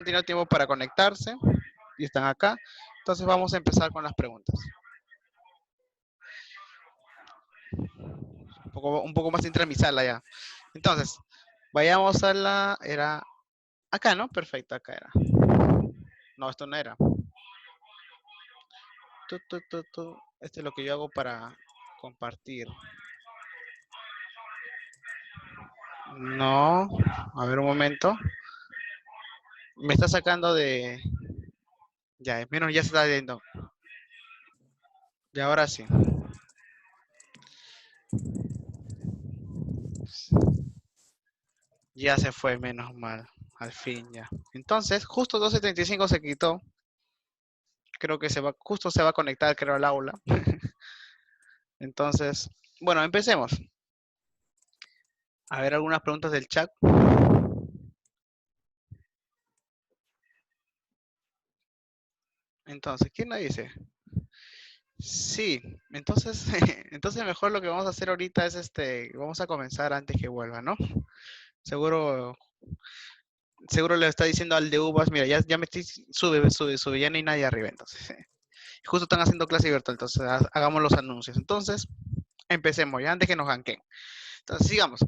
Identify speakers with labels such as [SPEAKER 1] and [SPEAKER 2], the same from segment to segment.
[SPEAKER 1] tiene tiempo para conectarse y están acá. Entonces vamos a empezar con las preguntas. Un poco más entra mi sala ya. Entonces, vayamos a era acá, ¿no? Perfecto, acá era. No, esto no era. Este es lo que yo hago para compartir. No, a ver un momento. Me está sacando de... Ya, menos ya se está yendo. Y ahora sí. Ya se fue, menos mal. Al fin ya. Entonces, justo 12:35 se quitó. Creo que justo se va a conectar, creo, al aula. Entonces, bueno, empecemos. A ver algunas preguntas del chat. Entonces, ¿quién la dice? Sí, entonces, entonces mejor lo que vamos a hacer ahorita es vamos a comenzar antes que vuelva, ¿no? Seguro, seguro le está diciendo al de Uvas, mira, ya me estoy, sube, ya no hay nadie arriba, entonces. Justo están haciendo clase virtual, entonces hagamos los anuncios. Entonces, empecemos ya antes que nos ganquen. Entonces, sigamos.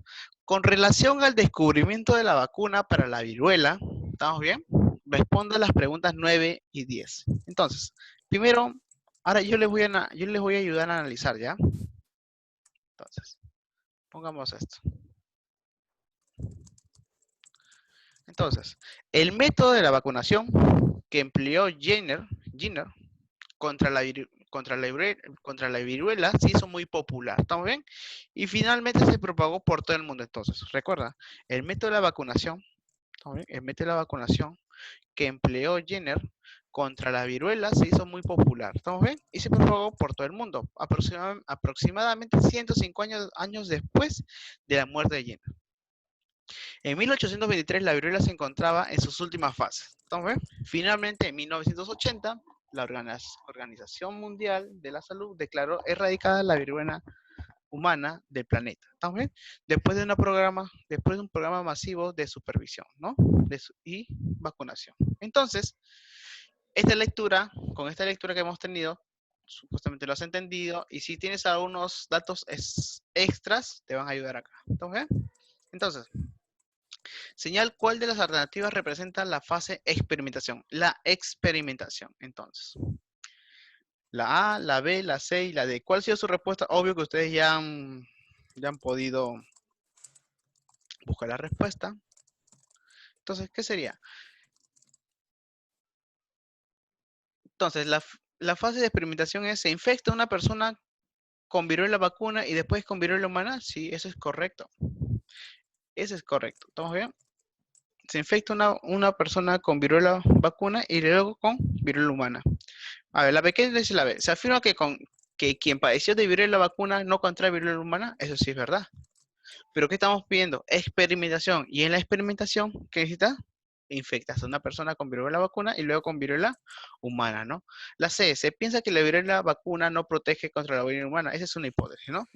[SPEAKER 1] Con relación al descubrimiento de la vacuna para la viruela, ¿estamos bien? Responda las preguntas 9 y 10. Entonces, primero, ahora yo les voy a ayudar a analizar, ¿ya? Entonces, pongamos esto. Entonces, el método de la vacunación que empleó Jenner contra la viruela se hizo muy popular, ¿estamos bien? Y finalmente se propagó por todo el mundo. Entonces, recuerda, el método de la vacunación, ¿estamos bien? El método de la vacunación que empleó Jenner contra la viruela se hizo muy popular, ¿estamos bien? Y se propagó por todo el mundo, aproximadamente 105 años después de la muerte de Jenner. En 1823 la viruela se encontraba en sus últimas fases. ¿Estamos bien? Finalmente, en 1980, la Organización Mundial de la Salud declaró erradicada la viruela humana del planeta. ¿Estamos bien? Después de un programa masivo de supervisión, ¿no? Y vacunación. Entonces, con esta lectura que hemos tenido, supuestamente lo has entendido, y si tienes algunos datos extras, te van a ayudar acá. ¿Estamos bien? Entonces, señal, ¿cuál de las alternativas representa la fase experimentación? La experimentación, entonces. La A, la B, la C y la D. ¿Cuál ha sido su respuesta? Obvio que ustedes ya han podido buscar la respuesta. Entonces, ¿qué sería? Entonces, la fase de experimentación es, ¿se infecta una persona con viruela vacuna y después con viruela humana? Sí, eso es correcto. Eso es correcto. ¿Estamos bien? Se infecta una persona con viruela vacuna y luego con viruela humana. A ver, la pequeña dice la B. Se afirma que quien padeció de viruela vacuna no contrae viruela humana. Eso sí es verdad. Pero ¿qué estamos pidiendo? Experimentación. Y en la experimentación, ¿qué necesita? Infectas a una persona con viruela vacuna y luego con viruela humana, ¿no? La C, se piensa que la viruela vacuna no protege contra la viruela humana. Esa es una hipótesis, ¿no?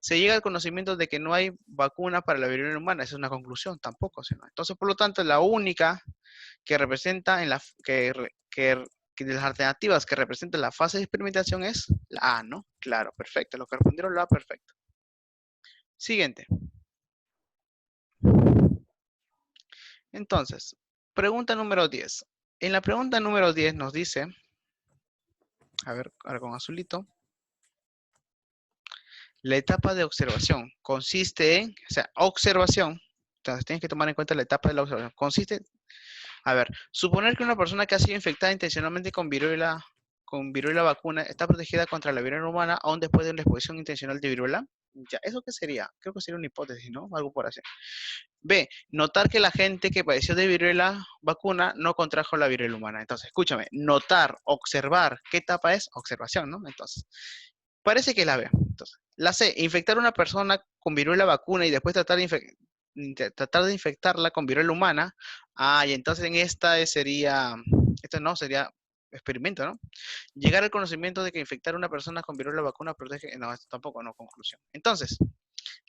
[SPEAKER 1] Se llega al conocimiento de que no hay vacuna para la viruela humana. Esa es una conclusión, tampoco, ¿sí? ¿No? Entonces, por lo tanto, la única que representa que de las alternativas que representan la fase de experimentación es la A, ¿no? Claro, perfecto. Los que respondieron la A, perfecto. Siguiente. Entonces, pregunta número 10. En la pregunta número 10 nos dice, a ver, ahora con azulito, la etapa de observación consiste en, o sea, observación, entonces tienes que tomar en cuenta la etapa de la observación, consiste, a ver, suponer que una persona que ha sido infectada intencionalmente con viruela vacuna está protegida contra la viruela humana aún después de una exposición intencional de viruela. Ya, ¿eso qué sería? Creo que sería una hipótesis, ¿no? Algo por así. B, notar que la gente que padeció de viruela vacuna no contrajo la viruela humana. Entonces, escúchame, notar, observar, ¿qué etapa es? Observación, ¿no? Entonces, parece que es la B. Entonces, la C, infectar a una persona con viruela vacuna y después tratar de infectarla con viruela humana. Ah, y entonces en esto no, sería experimento, ¿no? Llegar al conocimiento de que infectar a una persona con viruela vacuna protege, no, esto tampoco, no, conclusión. Entonces,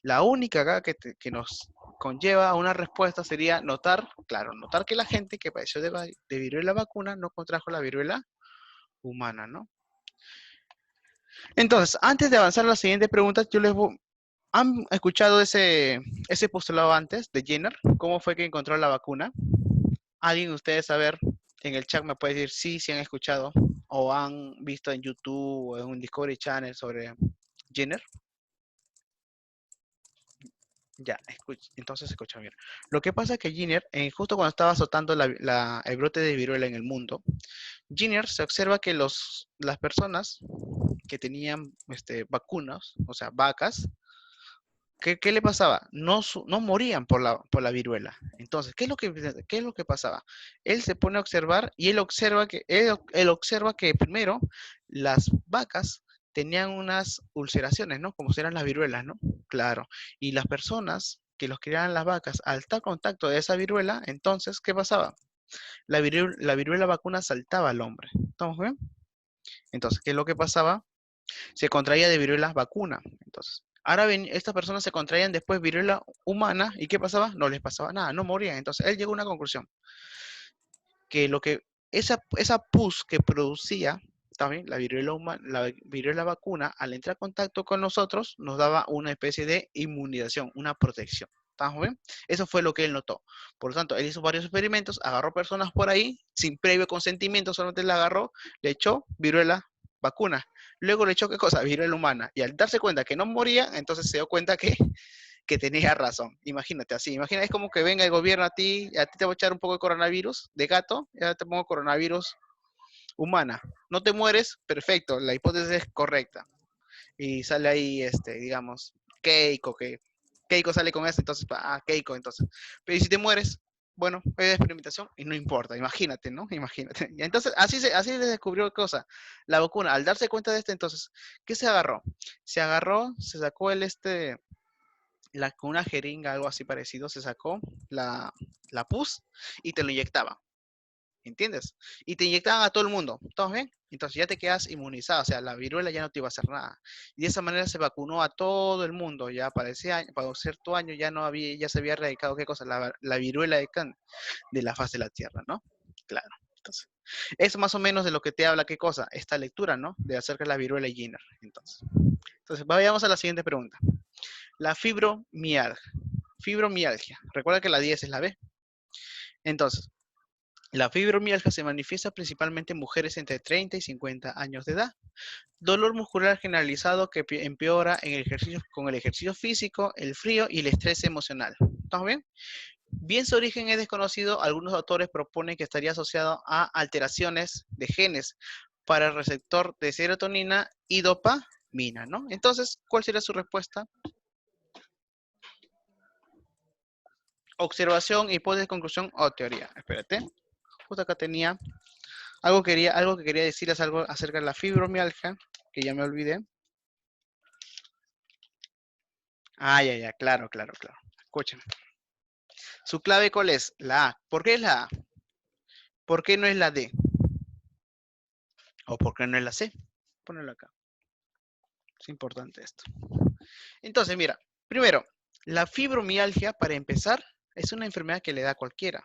[SPEAKER 1] La única acá que nos conlleva a una respuesta sería notar, claro, notar que la gente que padeció de viruela vacuna no contrajo la viruela humana, ¿no? Entonces, antes de avanzar a las siguientes preguntas, ¿han escuchado ese postulado antes de Jenner? ¿Cómo fue que encontró la vacuna? ¿Alguien de ustedes saber en el chat me puede decir sí han escuchado o han visto en YouTube o en un Discovery Channel sobre Jenner? Ya, entonces escucha bien. Lo que pasa es que Jenner, justo cuando estaba azotando el brote de viruela en el mundo, Jenner se observa que las personas que tenían vacunas, o sea, vacas, ¿qué le pasaba? No morían por la viruela. Entonces, ¿qué es lo que pasaba? Él se pone a observar y él observa que primero las vacas tenían unas ulceraciones, ¿no? Como si eran las viruelas, ¿no? Claro. Y las personas que los criaban las vacas, al estar en contacto de esa viruela, entonces, ¿qué pasaba? La viruela vacuna saltaba al hombre. ¿Estamos bien? Entonces, ¿qué es lo que pasaba? Se contraía de viruela vacuna. Entonces, ahora bien, estas personas se contraían después viruela humana y ¿qué pasaba? No les pasaba nada, no morían. Entonces, él llegó a una conclusión, que esa pus que producía también la viruela vacuna, al entrar en contacto con nosotros, nos daba una especie de inmunización, una protección. ¿Estamos bien? Eso fue lo que él notó. Por lo tanto, él hizo varios experimentos, agarró personas por ahí, sin previo consentimiento, solamente la agarró, le echó viruela vacuna. Luego le echó, ¿qué cosa? Viruela humana. Y al darse cuenta que no moría, entonces se dio cuenta que tenía razón. Imagínate así. Imagina, es como que venga el gobierno a ti te va a echar un poco de coronavirus de gato, ya te pongo coronavirus humana. No te mueres, perfecto, la hipótesis es correcta. Y sale ahí, digamos, Keiko sale con eso, entonces, Keiko, entonces. Pero ¿y si te mueres? Bueno, es de experimentación y no importa, imagínate, ¿no? Imagínate. Y entonces, así se descubrió cosa, la vacuna. Al darse cuenta de entonces, ¿qué se agarró? Se sacó con una jeringa, algo así parecido, se sacó la pus y te lo inyectaba. ¿Entiendes? Y te inyectaban a todo el mundo. ¿Estamos bien? Entonces ya te quedas inmunizado, o sea, la viruela ya no te iba a hacer nada. Y de esa manera se vacunó a todo el mundo. Ya para ese año, para cierto año ya se había erradicado, ¿qué cosa? La viruela de la faz de la Tierra, ¿no? Claro. Entonces, es más o menos de lo que te habla, ¿qué cosa? Esta lectura, ¿no? De acerca de la viruela y Jenner. Entonces, vayamos a la siguiente pregunta. La fibromialgia. Fibromialgia. Recuerda que la 10 es la B. Entonces, la fibromialgia se manifiesta principalmente en mujeres entre 30 y 50 años de edad. Dolor muscular generalizado que empeora con el ejercicio físico, el frío y el estrés emocional. ¿Estamos bien? Bien, su origen es desconocido. Algunos autores proponen que estaría asociado a alteraciones de genes para el receptor de serotonina y dopamina, ¿no? Entonces, ¿cuál sería su respuesta? Observación, hipótesis, conclusión o teoría. Espérate. Justo acá tenía algo que quería decirles algo acerca de la fibromialgia, que ya me olvidé. Ya, claro. Escúchame. ¿Su clave cuál es? La A. ¿Por qué es la A? ¿Por qué no es la D? ¿O por qué no es la C? Ponelo acá. Es importante esto. Entonces, mira, primero, la fibromialgia, para empezar, es una enfermedad que le da a cualquiera.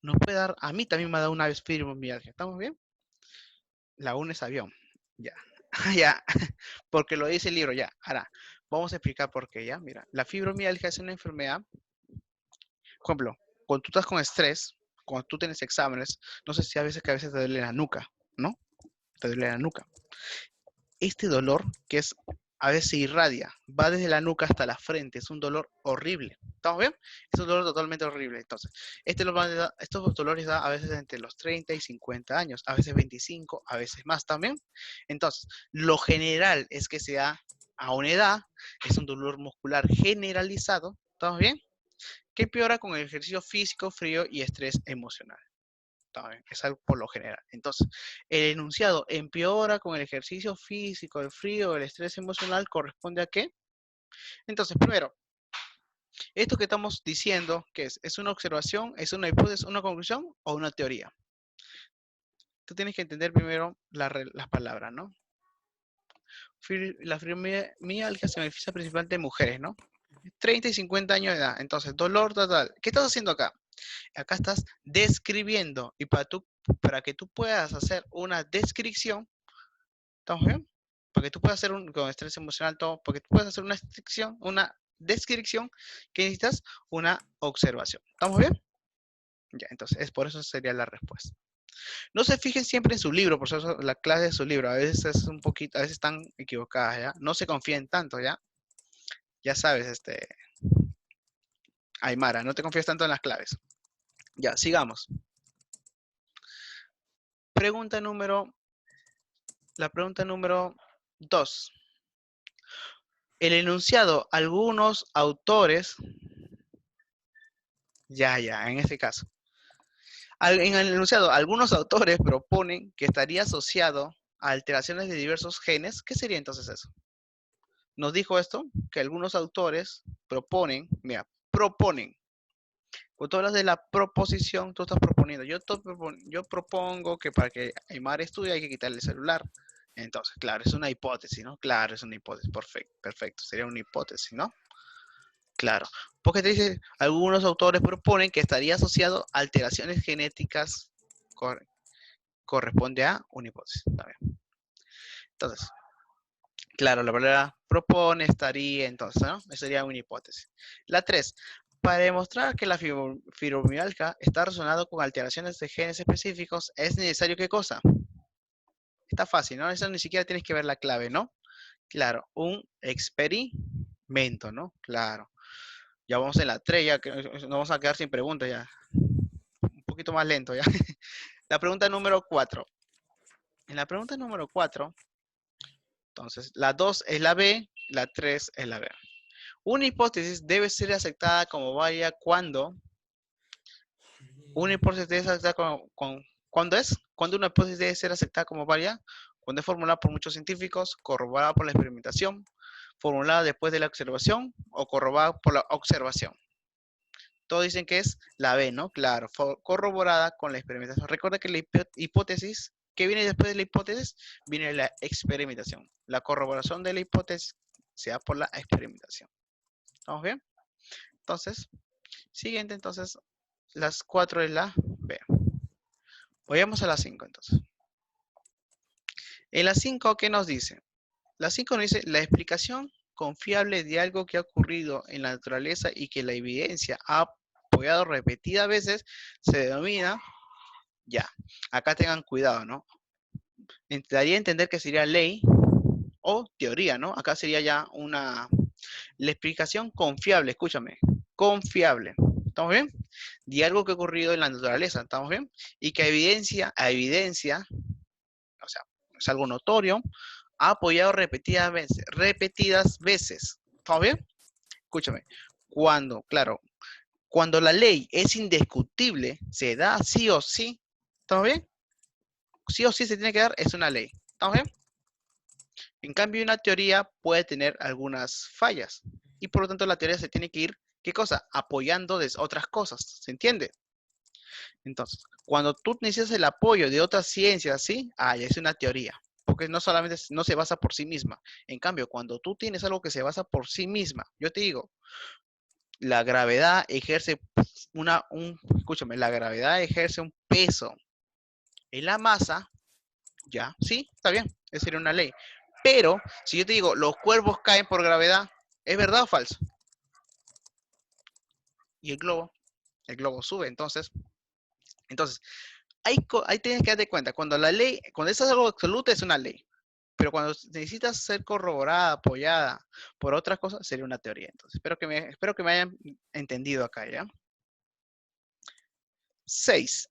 [SPEAKER 1] Nos puede dar, a mí también me ha dado una vez fibromialgia. ¿Estamos bien? La UNE es avión. Ya. Ya. Porque lo dice el libro, ya. Ahora, vamos a explicar por qué, ya. Mira, la fibromialgia es una enfermedad, por ejemplo, cuando tú estás con estrés, cuando tú tienes exámenes, no sé si a veces te duele la nuca, ¿no? Te duele la nuca. Este dolor, que es a veces se irradia, va desde la nuca hasta la frente, es un dolor horrible. ¿Estamos bien? Es un dolor totalmente horrible. Entonces, estos dolores da a veces entre los 30 y 50 años, a veces 25, a veces más también. Entonces, lo general es que se da a una edad, es un dolor muscular generalizado, ¿estamos bien? Que empeora con el ejercicio físico, frío y estrés emocional. Es algo por lo general. Entonces, el enunciado empeora con el ejercicio físico, el frío, el estrés emocional, ¿corresponde a qué? Entonces, primero, esto que estamos diciendo, ¿qué es? ¿Es una observación, es una hipótesis, una conclusión o una teoría? Tú tienes que entender primero las palabras, ¿no? La fibromialgia se beneficia principalmente en mujeres, ¿no? 30 y 50 años de edad. Entonces, dolor total. ¿Qué estás haciendo acá? Acá estás describiendo. Y para que tú puedas hacer una descripción, ¿estamos bien? Para que tú puedas hacer con estrés emocional, todo, porque tú puedas hacer una descripción, que necesitas una observación. ¿Estamos bien? Ya, entonces, por eso sería la respuesta. No se fijen siempre en su libro, por eso la clase de su libro, a veces es un poquito, a veces están equivocadas, ¿ya? No se confíen tanto, ¿ya? Ya sabes, Aymara, no te confíes tanto en las claves. Ya, sigamos. La pregunta número 2. El enunciado, algunos autores, en este caso. En el enunciado, algunos autores proponen que estaría asociado a alteraciones de diversos genes. ¿Qué sería entonces eso? Nos dijo esto, que algunos autores proponen, cuando tú hablas de la proposición, tú estás proponiendo. Yo propongo que para que Aymar estudie hay que quitarle el celular. Entonces, claro, es una hipótesis, ¿no? Claro, es una hipótesis. Perfecto, perfecto. Sería una hipótesis, ¿no? Claro. Porque te dice, algunos autores proponen que estaría asociado a alteraciones genéticas. Corresponde a una hipótesis. Está bien. Entonces, claro, la palabra propone estaría, entonces, ¿no? Esa sería una hipótesis. La 3. Para demostrar que la fibromialgia está relacionada con alteraciones de genes específicos, ¿es necesario qué cosa? Está fácil, ¿no? Eso ni siquiera tienes que ver la clave, ¿no? Claro, un experimento, ¿no? Claro. Ya vamos en la 3, ya que nos vamos a quedar sin preguntas ya. Un poquito más lento ya. La pregunta número 4. En la pregunta número 4, entonces, la 2 es la B, la 3 es la B. Una hipótesis debe ser aceptada como válida cuando una hipótesis debe ser aceptada ¿cuándo es? Cuando una hipótesis debe ser aceptada como válida, cuando es formulada por muchos científicos, corroborada por la experimentación, formulada después de la observación o corroborada por la observación. Todos dicen que es la B, ¿no? Claro, corroborada con la experimentación. Recuerda que la hipótesis, ¿qué viene después de la hipótesis? Viene la experimentación. La corroboración de la hipótesis se da por la experimentación. ¿Estamos bien? Entonces, siguiente, entonces, las 4 es la B. Vayamos a la 5, entonces. En la 5, ¿qué nos dice? La 5 nos dice, la explicación confiable de algo que ha ocurrido en la naturaleza y que la evidencia ha apoyado repetidas veces se denomina, ya, acá tengan cuidado, ¿no? Daría a entender que sería ley o teoría, ¿no? Acá sería ya la explicación confiable, escúchame, confiable. ¿Estamos bien? De algo que ha ocurrido en la naturaleza, ¿estamos bien? Y que evidencia, o sea, es algo notorio, ha apoyado repetidas veces. ¿Estamos bien? Escúchame, claro, cuando la ley es indiscutible, se da sí o sí. ¿Estamos bien? Sí o sí se tiene que dar, es una ley. ¿Estamos bien? En cambio, una teoría puede tener algunas fallas y por lo tanto la teoría se tiene que ir, ¿qué cosa? Apoyando de otras cosas, ¿se entiende? Entonces, cuando tú necesitas el apoyo de otras ciencias, ¿sí? Ya es una teoría, porque no solamente no se basa por sí misma. En cambio, cuando tú tienes algo que se basa por sí misma, yo te digo, la gravedad ejerce escúchame, la gravedad ejerce un peso en la masa, ya, sí, está bien, esa sería una ley. Pero, si yo te digo, los cuervos caen por gravedad, ¿es verdad o falso? Y el globo sube, entonces, ahí tienes que darte cuenta, cuando eso es algo absoluto, es una ley. Pero cuando necesitas ser corroborada, apoyada por otras cosas, sería una teoría. Entonces, espero que me hayan entendido acá, ¿ya? 6.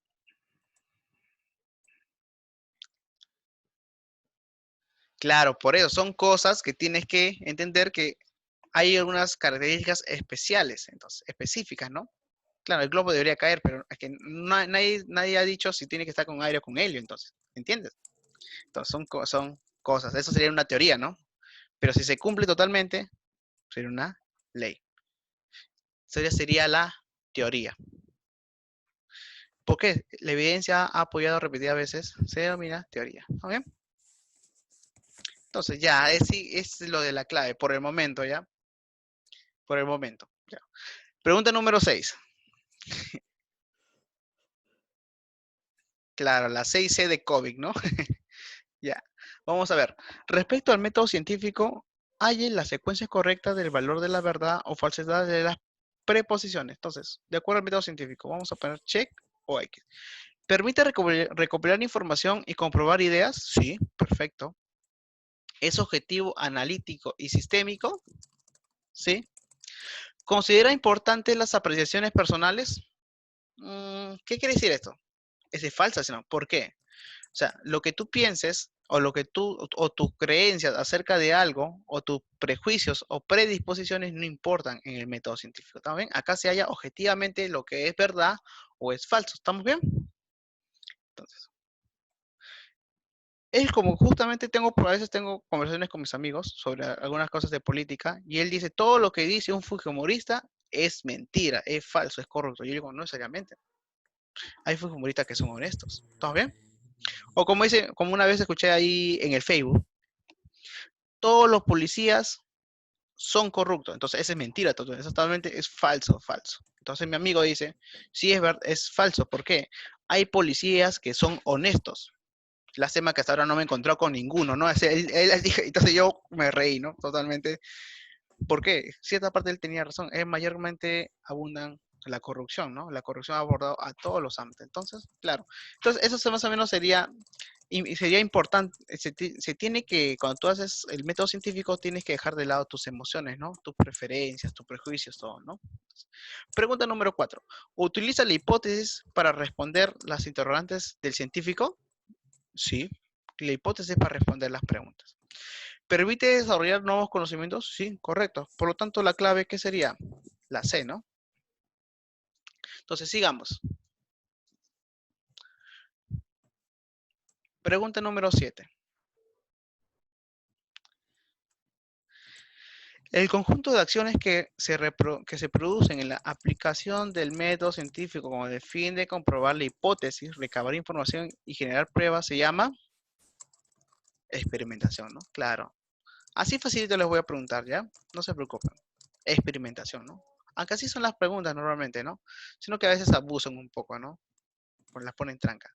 [SPEAKER 1] Claro, por eso son cosas que tienes que entender que hay algunas características especiales, entonces, específicas, ¿no? Claro, el globo debería caer, pero es que nadie ha dicho si tiene que estar con aire o con helio, entonces, ¿entiendes? Entonces, son cosas, eso sería una teoría, ¿no? Pero si se cumple totalmente, sería una ley. Sería la teoría. ¿Por qué? La evidencia ha apoyado repetidas veces, se denomina teoría. ¿Ok? Entonces, ya, sí, es lo de la clave, por el momento, ¿ya? Por el momento, ya. Pregunta número 6. Claro, la 6C de COVID, ¿no? Ya. Vamos a ver. Respecto al método científico, hallen la secuencia correcta del valor de la verdad o falsedad de las preposiciones. Entonces, de acuerdo al método científico, vamos a poner check o X. ¿Permite recopilar información y comprobar ideas? Sí, perfecto. ¿Es objetivo, analítico y sistémico? Sí. ¿Considera importantes las apreciaciones personales? ¿Qué quiere decir esto? Es falsa, sino, ¿por qué? O sea, lo que tú pienses o lo que tú o tus creencias acerca de algo o tus prejuicios o predisposiciones no importan en el método científico. ¿Estamos bien? Acá se halla objetivamente lo que es verdad o es falso. ¿Estamos bien? Entonces, es como justamente a veces tengo conversaciones con mis amigos sobre algunas cosas de política y él dice, todo lo que dice un fujimorista es mentira, es falso, es corrupto. Yo digo, no necesariamente. Hay fujimoristas que son honestos. ¿Estamos bien? O como dice, como una vez escuché ahí en el Facebook, todos los policías son corruptos. Entonces, esa es mentira, eso totalmente es falso, falso. Entonces, mi amigo dice, sí, es verdad, es falso. ¿Por qué? Hay policías que son honestos. Lástima que hasta ahora no me encontró con ninguno, ¿no? Entonces yo me reí, ¿no? Totalmente. ¿Por qué? Cierta parte él tenía razón. Es mayormente abundan la corrupción, ¿no? La corrupción ha abordado a todos los ámbitos. Entonces, claro. Entonces, eso más o menos sería y sería importante, se tiene que, cuando tú haces el método científico, tienes que dejar de lado tus emociones, ¿no? Tus preferencias, tus prejuicios, todo, ¿no? Pregunta número 4. ¿Utiliza la hipótesis para responder las interrogantes del científico? Sí. La hipótesis para responder las preguntas. ¿Permite desarrollar nuevos conocimientos? Sí, correcto. Por lo tanto, la clave, ¿qué sería? La C, ¿no? Entonces, sigamos. Pregunta número 7. El conjunto de acciones que se producen en la aplicación del método científico con el fin de comprobar la hipótesis, recabar información y generar pruebas se llama experimentación, ¿no? Claro. Así facilito les voy a preguntar, ¿ya? No se preocupen. Experimentación, ¿no? Aunque así son las preguntas normalmente, ¿no? Sino que a veces abusan un poco, ¿no? Pues las ponen tranca.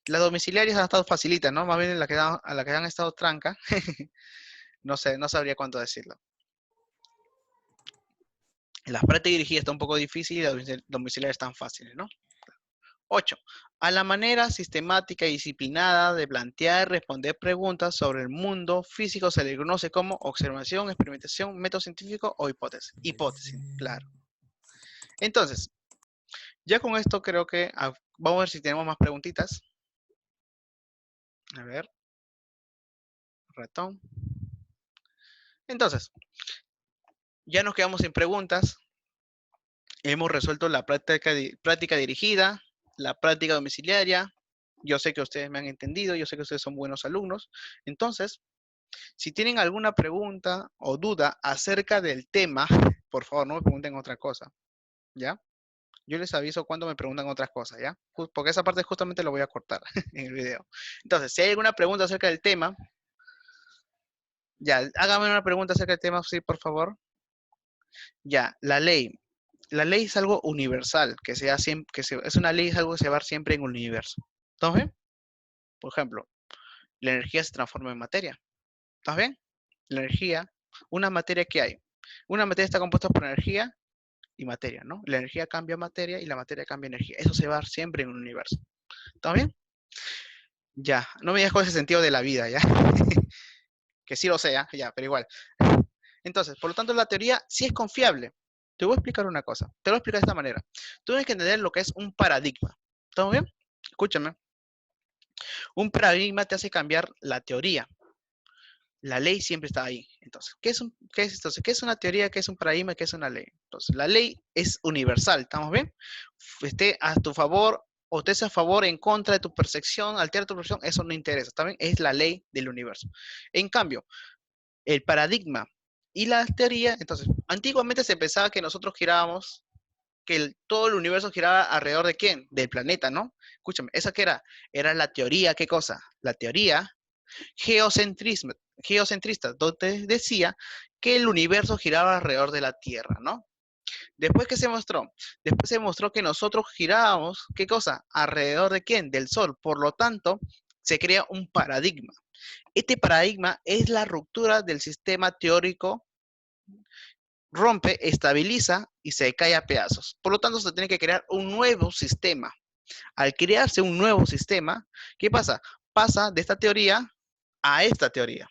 [SPEAKER 1] Las domiciliarias han estado facilitas, ¿no? Más bien a la que han estado tranca. No sé, no sabría cuánto decirlo. Las prácticas dirigidas está un poco difícil y las domiciliarias están fáciles, ¿no? 8. A la manera sistemática y disciplinada de plantear y responder preguntas sobre el mundo físico se le conoce como observación, experimentación, método científico o hipótesis. Hipótesis, claro. Entonces, ya con esto creo que vamos a ver si tenemos más preguntitas. A ver. Ratón. Entonces, ya nos quedamos sin preguntas. Hemos resuelto la práctica dirigida, la práctica domiciliaria. Yo sé que ustedes me han entendido, yo sé que ustedes son buenos alumnos. Entonces, si tienen alguna pregunta o duda acerca del tema, por favor, no me pregunten otra cosa, ¿ya? Yo les aviso cuando me preguntan otras cosas, ¿ya? Porque esa parte justamente lo voy a cortar en el video. Entonces, si hay alguna pregunta acerca del tema, ya, hágame una pregunta acerca del tema, sí, por favor. Ya, la ley. La ley es algo universal, es una ley, es algo que se va a dar siempre en el universo. ¿Estamos bien? Por ejemplo, la energía se transforma en materia. ¿Estás bien? La energía, una materia que hay. Una materia está compuesta por energía y materia, ¿no? La energía cambia materia y la materia cambia energía. Eso se va a dar siempre en el universo. ¿Estás bien? Ya, no me digas con ese sentido de la vida, ¿ya? Que sí lo sea, ya, pero igual. Entonces, por lo tanto, la teoría sí es confiable. Te voy a explicar una cosa. Te lo voy a explicar de esta manera. Tú tienes que entender lo que es un paradigma. ¿Estamos bien? Escúchame. Un paradigma te hace cambiar la teoría. La ley siempre está ahí. Entonces, ¿qué es una teoría? ¿Qué es un paradigma? ¿Qué es una ley? Entonces, la ley es universal. ¿Estamos bien? Esté a tu favor o estés a favor, en contra de tu percepción, altera tu percepción, eso no interesa. ¿Está bien? Es la ley del universo. En cambio, el paradigma y la teoría, entonces, antiguamente se pensaba que nosotros girábamos, que todo el universo giraba alrededor de quién? Del planeta, ¿no? Escúchame, ¿esa qué era? Era la teoría, ¿qué cosa? La teoría geocentrista, donde decía que el universo giraba alrededor de la Tierra, ¿no? Después, ¿qué se mostró? Después se mostró que nosotros girábamos, ¿qué cosa? ¿Alrededor de quién? Del Sol. Por lo tanto, se crea un paradigma. Este paradigma es la ruptura del sistema teórico, rompe, estabiliza y se cae a pedazos. Por lo tanto, se tiene que crear un nuevo sistema. Al crearse un nuevo sistema, ¿qué pasa? Pasa de esta teoría a esta teoría.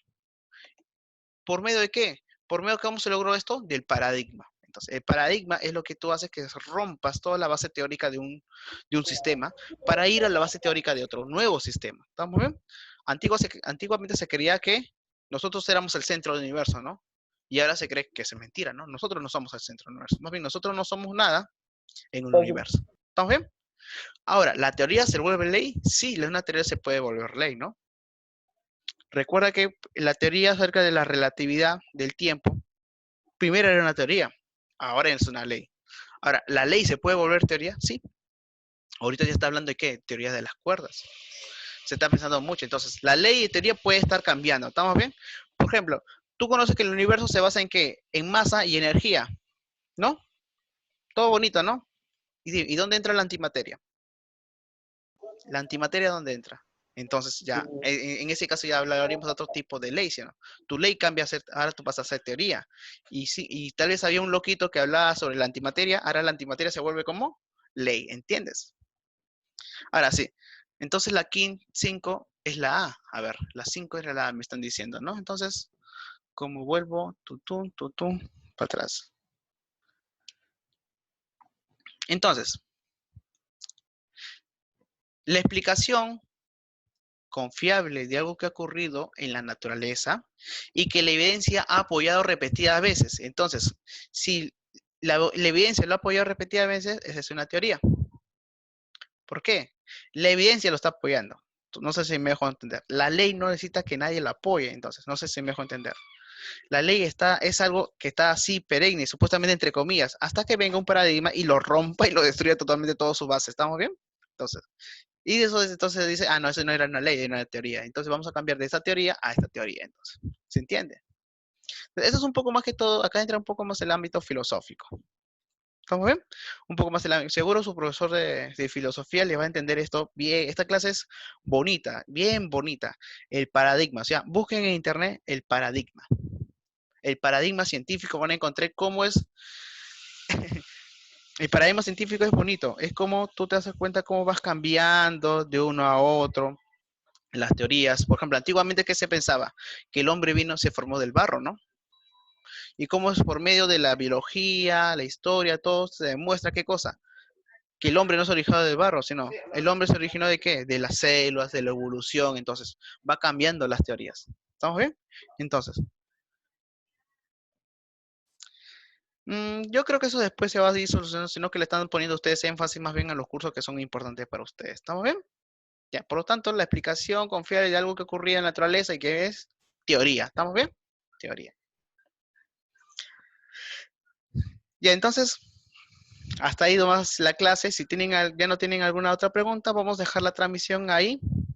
[SPEAKER 1] ¿Por medio de qué? ¿Por medio de cómo se logró esto? Del paradigma. Entonces, el paradigma es lo que tú haces que rompas toda la base teórica de un sistema para ir a la base teórica de otro nuevo sistema. ¿Estamos bien? Antiguamente se creía que nosotros éramos el centro del universo, ¿no? Y ahora se cree que es mentira, ¿no? Nosotros no somos el centro del universo. Más bien, nosotros no somos nada en un universo. ¿Estamos bien? Ahora, ¿la teoría se vuelve ley? Sí, una teoría se puede volver ley, ¿no? Recuerda que la teoría acerca de la relatividad del tiempo, primero era una teoría, ahora es una ley. Ahora, ¿la ley se puede volver teoría? Sí. Ahorita ya está hablando de qué? Teoría de las cuerdas. Se está pensando mucho. Entonces, la ley y teoría puede estar cambiando. ¿Estamos bien? Por ejemplo, tú conoces que el universo se basa en qué? En masa y energía, ¿no? Todo bonito, ¿no? ¿Y dónde entra la antimateria? ¿La antimateria dónde entra? Entonces ya, en ese caso ya hablaríamos de otro tipo de ley, ¿no? Tu ley cambia a ser, ahora tú pasas a ser teoría. Y, sí, y tal vez había un loquito que hablaba sobre la antimateria, ahora la antimateria se vuelve como ley, ¿entiendes? Ahora sí, entonces la 5 es la A. A ver, la 5 era la A, me están diciendo, ¿no? Entonces, como vuelvo, tutum, tutum, para atrás. Entonces, la explicación confiable de algo que ha ocurrido en la naturaleza y que la evidencia ha apoyado repetidas veces. Entonces, si la evidencia lo ha apoyado repetidas veces, esa es una teoría. ¿Por qué? La evidencia lo está apoyando. No sé si me dejo entender. La ley no necesita que nadie la apoye, entonces, no sé si me dejo entender. La ley es algo que está así perenne, supuestamente entre comillas, hasta que venga un paradigma y lo rompa y lo destruya totalmente toda su base. ¿Estamos bien? Entonces, y eso entonces dice, ah, no, eso no era una ley, era una teoría. Entonces vamos a cambiar de esta teoría a esta teoría. Entonces, ¿se entiende? Eso es un poco más que todo, acá entra un poco más el ámbito filosófico. ¿Estamos bien? Un poco más el ámbito. Seguro su profesor de filosofía le va a entender esto bien. Esta clase es bonita, bien bonita. El paradigma. O sea, busquen en internet el paradigma. El paradigma científico van a encontrar cómo es. El paradigma científico es bonito. Es como tú te das cuenta cómo vas cambiando de uno a otro las teorías. Por ejemplo, antiguamente, ¿qué se pensaba? Que el hombre vino, se formó del barro, ¿no? Y cómo es por medio de la biología, la historia, todo se demuestra qué cosa. Que el hombre no se originó del barro, sino el hombre se originó de qué? De las células, de la evolución. Entonces, va cambiando las teorías. ¿Estamos bien? Entonces, yo creo que eso después se va a ir solucionando, sino que le están poniendo ustedes énfasis más bien a los cursos que son importantes para ustedes. ¿Estamos bien? Ya, por lo tanto, la explicación confiable de algo que ocurría en la naturaleza y que es teoría. ¿Estamos bien? Teoría. Ya, entonces, hasta ahí nomás la clase. Si tienen, ya no tienen alguna otra pregunta, vamos a dejar la transmisión ahí.